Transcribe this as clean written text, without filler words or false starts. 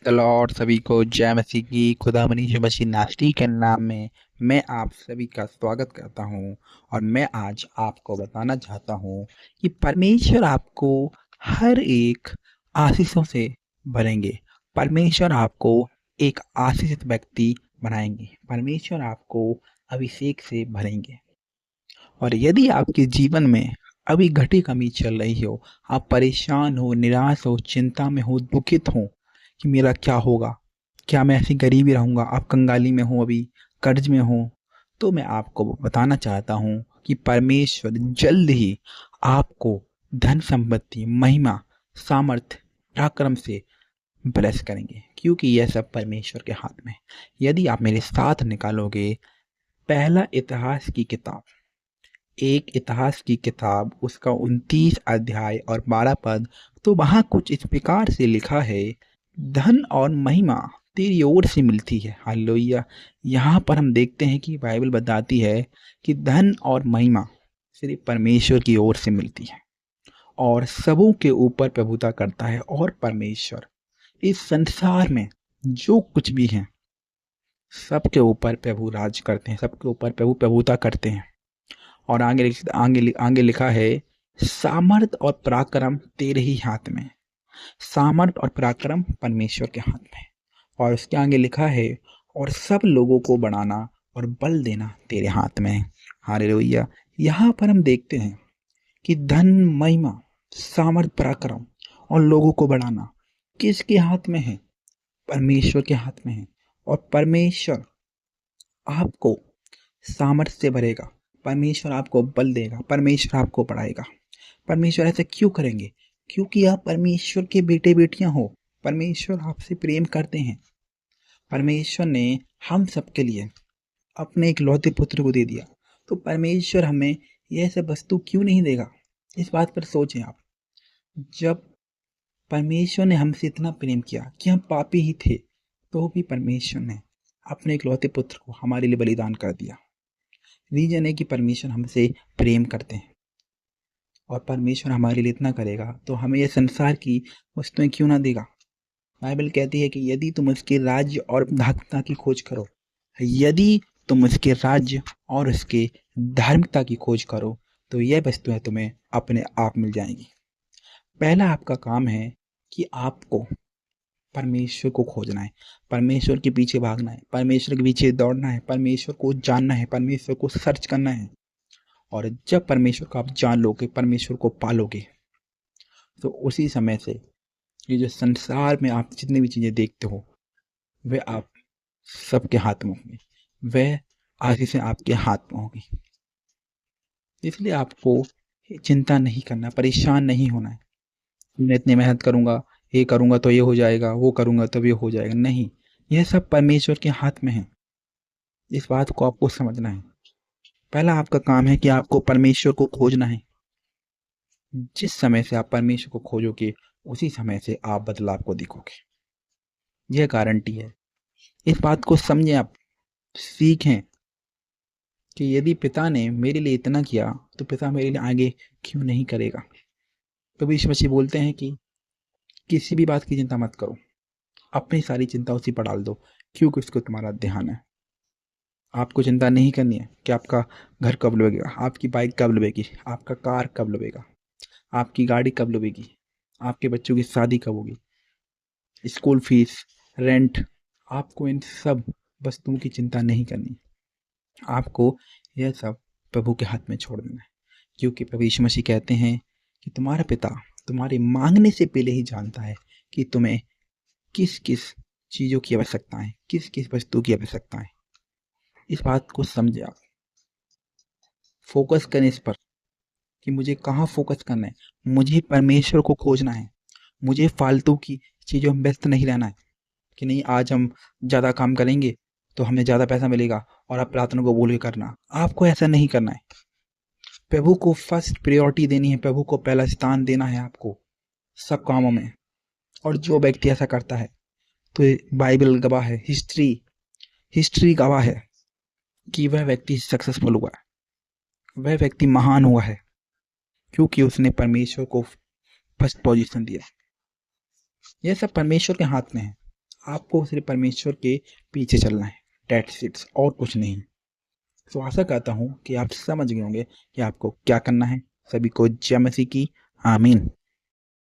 Lord सभी को जय मसीह की खुदा मनीष मसीह नास्ती के नाम में मैं आप सभी का स्वागत करता हूं। और मैं आज आपको बताना चाहता हूं कि परमेश्वर आपको हर एक आशीषों से भरेंगे। परमेश्वर आपको एक आशीषित व्यक्ति बनाएंगे। परमेश्वर आपको अभिषेक से भरेंगे। और यदि आपके जीवन में अभी घटी कमी चल रही हो, आप परेशान हो, निराश हो, चिंता में हो, दुखित हो कि मेरा क्या होगा, क्या मैं ऐसी गरीबी रहूंगा, आप कंगाली में हो, अभी कर्ज में हो, तो मैं आपको बताना चाहता हूं कि परमेश्वर जल्द ही आपको धन संपत्ति, महिमा, सामर्थ, पराक्रम से ब्लेस करेंगे, क्योंकि यह सब परमेश्वर के हाथ में है। यदि आप मेरे साथ निकालोगे पहला इतिहास की किताब, एक इतिहास की किताब, उसका 29 अध्याय और 12 पद, तो वहां कुछ इस प्रकार से लिखा है, धन और महिमा तेरी ओर से मिलती है। हालेलुया। यहाँ पर हम देखते हैं कि बाइबल बताती है कि धन और महिमा सिर्फ परमेश्वर की ओर से मिलती है और सबों के ऊपर प्रभुता करता है। और परमेश्वर इस संसार में जो कुछ भी है सबके ऊपर प्रभु राज करते हैं, सबके ऊपर प्रभु प्रभुता करते हैं। और आगे लिखा है, सामर्थ और पराक्रम तेरे ही हाथ में। सामर्थ और पराक्रम परमेश्वर के हाथ में है। और उसके आगे लिखा है, और सब लोगों को बढ़ाना और बल देना तेरे हाथ में है। हालेलुया। यहाँ पर हम देखते हैं कि धन, महिमा, सामर्थ, पराक्रम और लोगों को बढ़ाना किसके हाथ में है? परमेश्वर के हाथ में है। और परमेश्वर आपको सामर्थ्य से भरेगा, परमेश्वर आपको बल देगा, परमेश्वर आपको बढ़ाएगा। परमेश्वर ऐसा क्यों करेंगे? क्योंकि आप परमेश्वर के बेटे बेटियां हो। परमेश्वर आपसे प्रेम करते हैं। परमेश्वर ने हम सबके लिए अपने इकलौते पुत्र को दे दिया, तो परमेश्वर हमें यह सब वस्तु क्यों नहीं देगा? इस बात पर सोचें आप। जब परमेश्वर ने हमसे इतना प्रेम किया कि हम पापी ही थे, तो भी परमेश्वर ने अपने इकलौते पुत्र को हमारे लिए बलिदान कर दिया। रीजन है कि परमेश्वर हमसे प्रेम करते हैं। और परमेश्वर हमारे लिए इतना करेगा तो हमें यह संसार की वस्तुएं क्यों ना देगा? बाइबल कहती है कि यदि तुम उसके राज्य और धार्मिकता की खोज करो, यदि तुम उसके राज्य और उसके धार्मिकता की खोज करो, तो यह वस्तुएं तुम्हें अपने आप मिल जाएंगी। पहला आपका काम है कि आपको परमेश्वर को खोजना है, परमेश्वर के पीछे भागना है, परमेश्वर के पीछे दौड़ना है, परमेश्वर को जानना है, परमेश्वर को सर्च करना है। और जब परमेश्वर को आप जान लोगे, परमेश्वर को पालोगे, तो उसी समय से ये जो संसार में आप जितनी भी चीज़ें देखते हो, वे आप सबके हाथ में होंगी, वह आशीषें आपके हाथ में होगी। इसलिए आपको चिंता नहीं करना, परेशान नहीं होना है। मैं इतनी मेहनत करूंगा, ये करूंगा तो ये हो जाएगा, वो करूंगा तो ये हो जाएगा। नहीं, यह सब परमेश्वर के हाथ में है। इस बात को आपको समझना है। पहला आपका काम है कि आपको परमेश्वर को खोजना है। जिस समय से आप परमेश्वर को खोजोगे, उसी समय से आप बदलाव को देखोगे। यह गारंटी है। इस बात को समझें आप, सीखें कि यदि पिता ने मेरे लिए इतना किया, तो पिता मेरे लिए आगे क्यों नहीं करेगा? तो यीशु मसीह बोलते हैं कि किसी भी बात की चिंता मत करो, अपनी सारी चिंता उसी पर डाल दो, क्योंकि उसको तुम्हारा ध्यान है। आपको चिंता नहीं करनी है कि आपका घर कब लगेगा, आपकी बाइक कब लगेगी, आपका कार कब लगेगा, आपकी गाड़ी कब लगेगी, आपके बच्चों की शादी कब होगी, स्कूल फीस, रेंट। आपको इन सब वस्तुओं की चिंता नहीं करनी। आपको यह सब प्रभु के हाथ में छोड़ देना है, क्योंकि प्रभु यीशु मसीह कहते हैं कि तुम्हारा पिता तुम्हारे मांगने से पहले ही जानता है कि तुम्हें किस किस चीज़ों की आवश्यकता है, किस किस वस्तु की आवश्यकता है। इस बात को समझे आप। फोकस करें इस पर कि मुझे कहाँ फोकस करना है। मुझे परमेश्वर को खोजना है। मुझे फालतू की चीज़ों में व्यस्त नहीं रहना है कि नहीं आज हम ज़्यादा काम करेंगे तो हमें ज़्यादा पैसा मिलेगा और आप प्रार्थना को भूल के करना। आपको ऐसा नहीं करना है। प्रभु को फर्स्ट प्रायोरिटी देनी है, प्रभु को पहला स्थान देना है आपको सब कामों में। और जो व्यक्ति ऐसा करता है, तो बाइबल गवाह है, हिस्ट्री गवाह है कि वह व्यक्ति सक्सेसफुल हुआ है, वह व्यक्ति महान हुआ है, क्योंकि उसने परमेश्वर को फर्स्ट पोजीशन दिया। यह सब परमेश्वर के हाथ में है। आपको सिर्फ परमेश्वर के पीछे चलना है, दैट्स इट, और कुछ नहीं। तो आशा करता हूँ कि आप समझ गए होंगे कि आपको क्या करना है। सभी को जय मसीह की। आमीन।